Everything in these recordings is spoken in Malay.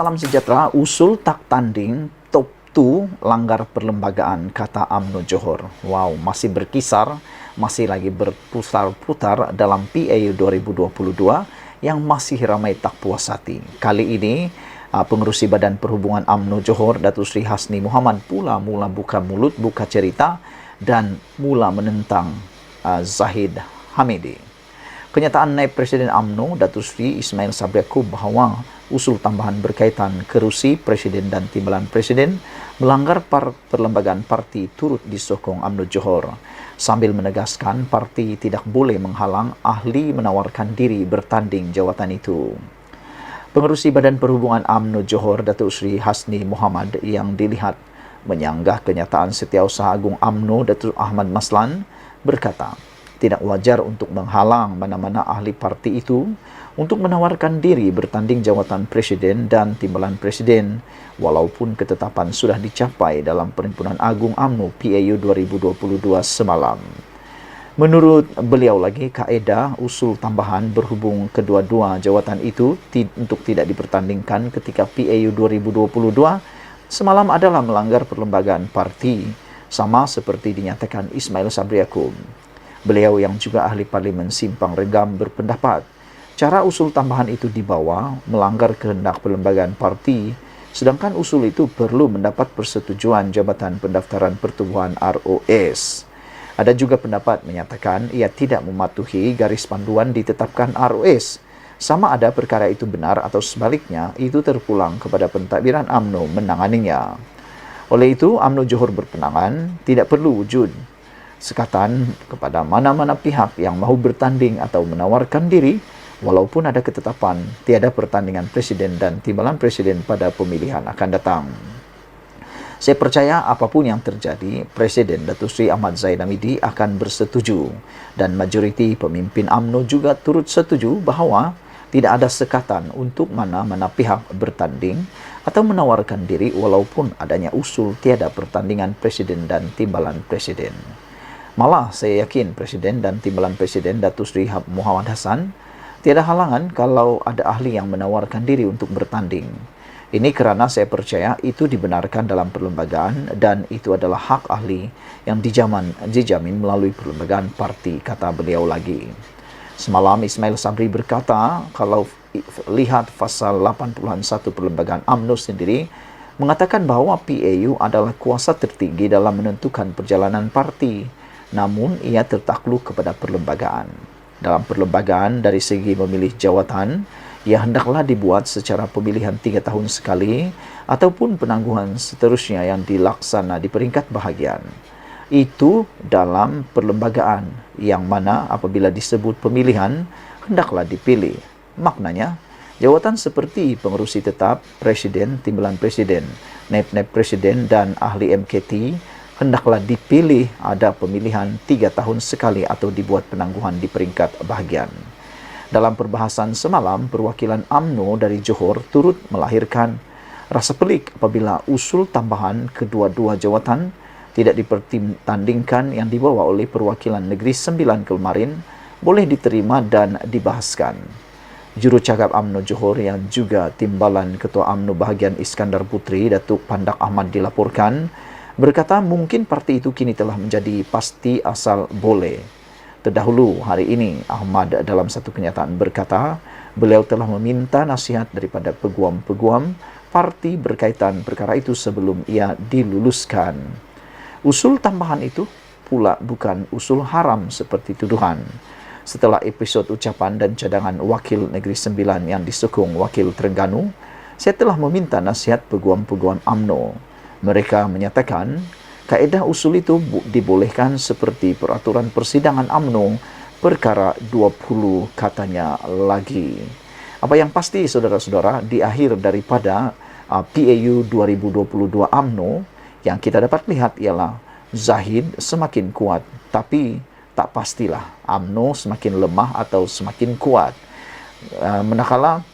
salam sejahtera. Usul tak tanding top 2 langgar perlembagaan, kata UMNO Johor. Wow, masih berkisar, masih lagi berputar-putar dalam PAU 2022 yang masih ramai tak puas hati. Kali ini, Pengerusi Badan Perhubungan UMNO Johor, Datuk Seri Hasni Muhammad pula mula buka mulut, buka cerita dan mula menentang Zahid Hamidi. Kenyataan Naib Presiden UMNO, Datuk Seri Ismail Sabri Yaakob, bahawa usul tambahan berkaitan kerusi Presiden dan Timbalan Presiden melanggar perlembagaan parti turut disokong UMNO Johor, sambil menegaskan parti tidak boleh menghalang ahli menawarkan diri bertanding jawatan itu. Pengerusi Badan Perhubungan UMNO Johor, Datuk Seri Hasni Muhammad, yang dilihat menyanggah kenyataan Setiausaha Agung UMNO, Datuk Ahmad Maslan, berkata, tidak wajar untuk menghalang mana-mana ahli parti itu untuk menawarkan diri bertanding jawatan Presiden dan Timbalan Presiden walaupun ketetapan sudah dicapai dalam Perhimpunan Agung UMNO PAU 2022 semalam. Menurut beliau lagi, kaedah usul tambahan berhubung kedua-dua jawatan itu untuk tidak dipertandingkan ketika PAU 2022 semalam adalah melanggar perlembagaan parti, sama seperti dinyatakan Ismail Sabri Yaakob. Beliau yang juga ahli Parlimen Simpang Regam berpendapat, cara usul tambahan itu dibawa melanggar kehendak perlembagaan parti, sedangkan usul itu perlu mendapat persetujuan Jabatan Pendaftaran Pertubuhan ROS. Ada juga pendapat menyatakan ia tidak mematuhi garis panduan ditetapkan ROS. Sama ada perkara itu benar atau sebaliknya, itu terpulang kepada pentadbiran UMNO menanganinya. Oleh itu, UMNO Johor berpendapat tidak perlu wujud sekatan kepada mana-mana pihak yang mahu bertanding atau menawarkan diri walaupun ada ketetapan tiada pertandingan Presiden dan Timbalan Presiden pada pemilihan akan datang. Saya percaya apapun yang terjadi, Presiden Datuk Seri Ahmad Zahid Hamidi akan bersetuju dan majoriti pemimpin UMNO juga turut setuju bahawa tidak ada sekatan untuk mana-mana pihak bertanding atau menawarkan diri walaupun adanya usul tiada pertandingan Presiden dan Timbalan Presiden. Malah saya yakin Presiden dan Timbalan Presiden Datuk Seri Muhammad Hassan tiada halangan kalau ada ahli yang menawarkan diri untuk bertanding. Ini kerana saya percaya itu dibenarkan dalam perlembagaan dan itu adalah hak ahli yang dijamin melalui perlembagaan parti, kata beliau lagi. Semalam Ismail Sabri berkata kalau lihat pasal 81 perlembagaan UMNO sendiri mengatakan bahawa PAU adalah kuasa tertinggi dalam menentukan perjalanan parti. Namun, ia tertakluk kepada perlembagaan. Dalam perlembagaan, dari segi memilih jawatan, ia hendaklah dibuat secara pemilihan 3 tahun sekali ataupun penangguhan seterusnya yang dilaksana di peringkat bahagian. Itu dalam perlembagaan yang mana apabila disebut pemilihan, hendaklah dipilih. Maknanya, jawatan seperti pengerusi tetap, Presiden, Timbalan Presiden, Naib-Naib Presiden dan ahli MKT hendaklah dipilih ada pemilihan 3 tahun sekali atau dibuat penangguhan di peringkat bahagian. Dalam perbahasan semalam, perwakilan UMNO dari Johor turut melahirkan rasa pelik apabila usul tambahan kedua-dua jawatan tidak dipertandingkan yang dibawa oleh perwakilan Negeri Sembilan kemarin boleh diterima dan dibahaskan. Jurucakap UMNO Johor yang juga timbalan Ketua UMNO bahagian Iskandar Puteri, Datuk Pandak Ahmad, dilaporkan berkata mungkin parti itu kini telah menjadi pasti asal boleh. Terdahulu hari ini, Ahmad dalam satu kenyataan berkata, beliau telah meminta nasihat daripada peguam-peguam parti berkaitan perkara itu sebelum ia diluluskan. Usul tambahan itu pula bukan usul haram seperti tuduhan. Setelah episod ucapan dan cadangan Wakil Negeri Sembilan yang disokong Wakil Terengganu, saya telah meminta nasihat peguam-peguam UMNO. Mereka menyatakan kaedah usul itu dibolehkan seperti peraturan persidangan UMNO perkara 20 katanya lagi. Apa yang pasti saudara-saudara, di akhir daripada PAU 2022 UMNO yang kita dapat lihat ialah Zahid semakin kuat, tapi tak pastilah UMNO semakin lemah atau semakin kuat. Manakala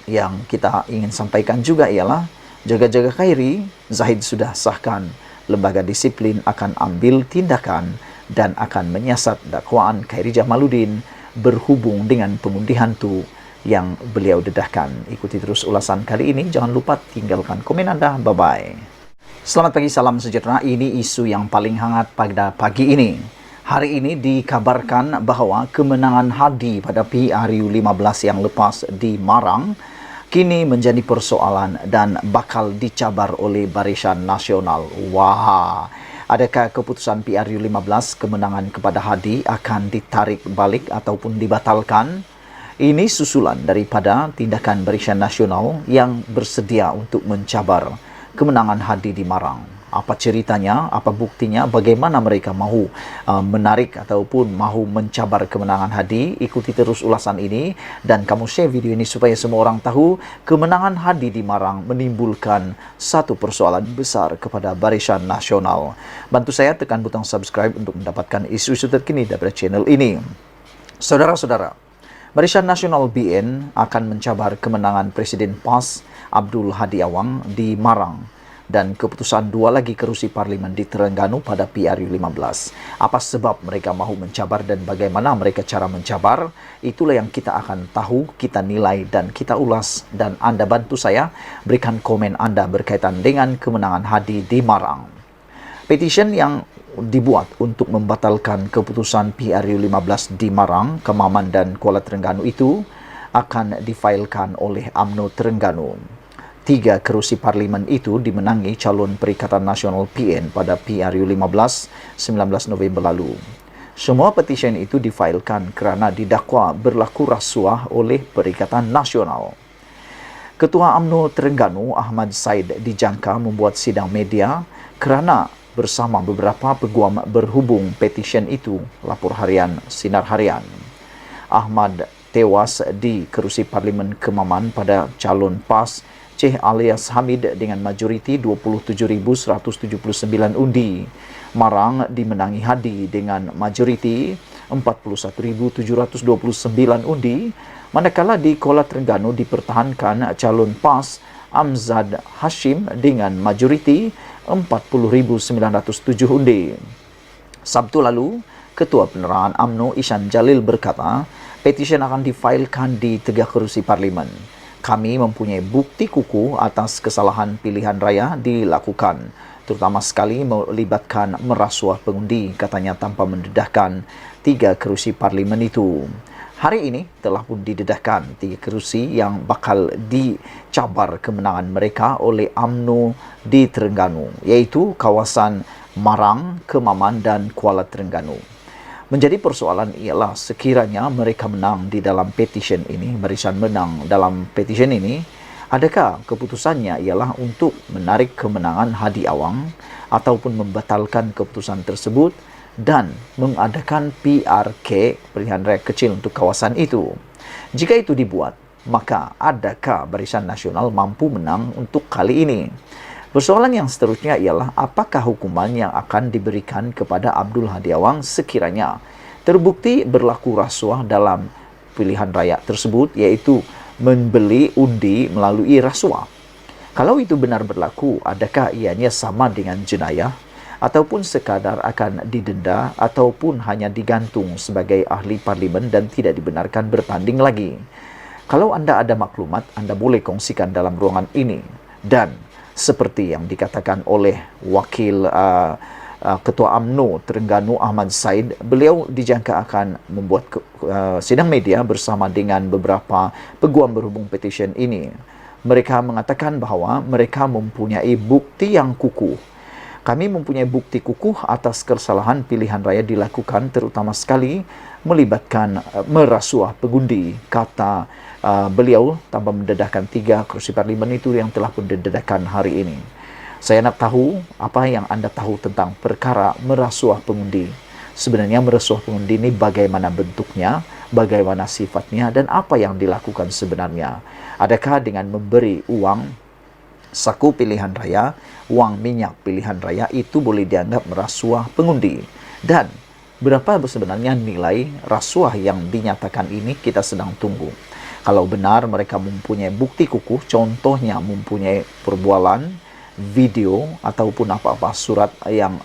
yang kita ingin sampaikan juga ialah jaga-jaga Khairi, Zahid sudah sahkan lembaga disiplin akan ambil tindakan dan akan menyiasat dakwaan Khairi Jamaluddin berhubung dengan pengundihan itu yang beliau dedahkan. Ikuti terus ulasan kali ini. Jangan lupa tinggalkan komen Anda. Bye-bye. Selamat pagi, salam sejahtera. Ini isu yang paling hangat pada pagi ini. Hari ini dikabarkan bahwa kemenangan Hadi pada PRU 15 yang lepas di Marang kini menjadi persoalan dan bakal dicabar oleh Barisan Nasional. Wah, adakah keputusan PRU 15 kemenangan kepada Hadi akan ditarik balik ataupun dibatalkan? Ini susulan daripada tindakan Barisan Nasional yang bersedia untuk mencabar kemenangan Hadi di Marang. Apa ceritanya, apa buktinya, bagaimana mereka mahu menarik ataupun mahu mencabar kemenangan Hadi? Ikuti terus ulasan ini dan kamu share video ini supaya semua orang tahu kemenangan Hadi di Marang menimbulkan satu persoalan besar kepada Barisan Nasional. Bantu saya tekan butang subscribe untuk mendapatkan isu-isu terkini dari channel ini. Saudara-saudara, Barisan Nasional BN akan mencabar kemenangan Presiden PAS Abdul Hadi Awang di Marang dan keputusan dua lagi kerusi parlimen di Terengganu pada PRU 15. Apa sebab mereka mahu mencabar dan bagaimana mereka cara mencabar? Itulah yang kita akan tahu, kita nilai dan kita ulas, dan Anda bantu saya berikan komen Anda berkaitan dengan kemenangan Hadi di Marang. Petition yang dibuat untuk membatalkan keputusan PRU 15 di Marang, Kemaman dan Kuala Terengganu itu akan difailkan oleh UMNO Terengganu. 3 kerusi parlimen itu dimenangi calon Perikatan Nasional PN pada PRU 15 19 November lalu. Semua petition itu difailkan kerana didakwa berlaku rasuah oleh Perikatan Nasional. Ketua UMNO Terengganu Ahmad Said dijangka membuat sidang media kerana bersama beberapa peguam berhubung petition itu, lapor harian Sinar Harian. Ahmad tewas di kerusi parlimen Kemaman pada calon PAS Ceh alias Hamid dengan majoriti 27,179 undi. Marang dimenangi Hadi dengan majoriti 41,729 undi, manakala di Kuala Terengganu dipertahankan calon PAS Amzad Hashim dengan majoriti 40,907 undi. Sabtu lalu, Ketua Penerangan UMNO Ishan Jalil berkata, petition akan difailkan di 3 kerusi parlimen. Kami mempunyai bukti kukuh atas kesalahan pilihan raya dilakukan, terutama sekali melibatkan merasuah pengundi, katanya tanpa mendedahkan 3 kerusi parlimen itu. Hari ini telah pun didedahkan 3 kerusi yang bakal dicabar kemenangan mereka oleh UMNO di Terengganu, iaitu kawasan Marang, Kemaman dan Kuala Terengganu. Menjadi persoalan ialah sekiranya mereka menang di dalam petition ini, Barisan menang dalam petition ini, adakah keputusannya ialah untuk menarik kemenangan Hadi Awang ataupun membatalkan keputusan tersebut dan mengadakan PRK, pilihan raya kecil untuk kawasan itu. Jika itu dibuat, maka adakah Barisan Nasional mampu menang untuk kali ini? Persoalan yang seterusnya ialah apakah hukuman yang akan diberikan kepada Abdul Hadi Awang sekiranya terbukti berlaku rasuah dalam pilihan raya tersebut, iaitu membeli undi melalui rasuah. Kalau itu benar berlaku, adakah ianya sama dengan jenayah ataupun sekadar akan didenda ataupun hanya digantung sebagai ahli parlimen dan tidak dibenarkan bertanding lagi? Kalau Anda ada maklumat, Anda boleh kongsikan dalam ruangan ini. Dan seperti yang dikatakan oleh Wakil Ketua UMNO Terengganu Ahmad Said, beliau dijangka akan membuat sidang media bersama dengan beberapa peguam berhubung petition ini. Mereka mengatakan bahawa mereka mempunyai bukti yang kukuh. Kami mempunyai bukti kukuh atas kesalahan pilihan raya dilakukan, terutama sekali melibatkan merasuah pengundi, kata beliau tanpa mendedahkan 3 kerusi parlimen itu yang telah pun didedahkan hari ini. Saya nak tahu apa yang Anda tahu tentang perkara merasuah pengundi. Sebenarnya merasuah pengundi ini bagaimana bentuknya, bagaimana sifatnya, dan apa yang dilakukan sebenarnya. Adakah dengan memberi uang saku pilihan raya, uang minyak pilihan raya itu boleh dianggap merasuah pengundi? Dan berapa sebenarnya nilai rasuah yang dinyatakan ini, kita sedang tunggu. Kalau benar mereka mempunyai bukti kukuh, contohnya mempunyai perbualan, video ataupun apa-apa surat yang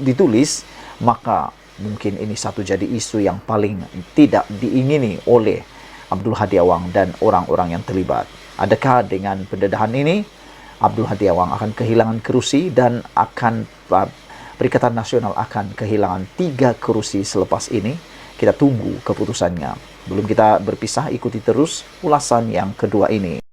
ditulis, maka mungkin ini satu jadi isu yang paling tidak diingini oleh Abdul Hadi Awang dan orang-orang yang terlibat. Adakah dengan pendedahan ini Abdul Hadi Awang akan kehilangan kerusi dan Perikatan Nasional akan kehilangan 3 kerusi selepas ini? Kita tunggu keputusannya. Belum kita berpisah, ikuti terus ulasan yang kedua ini.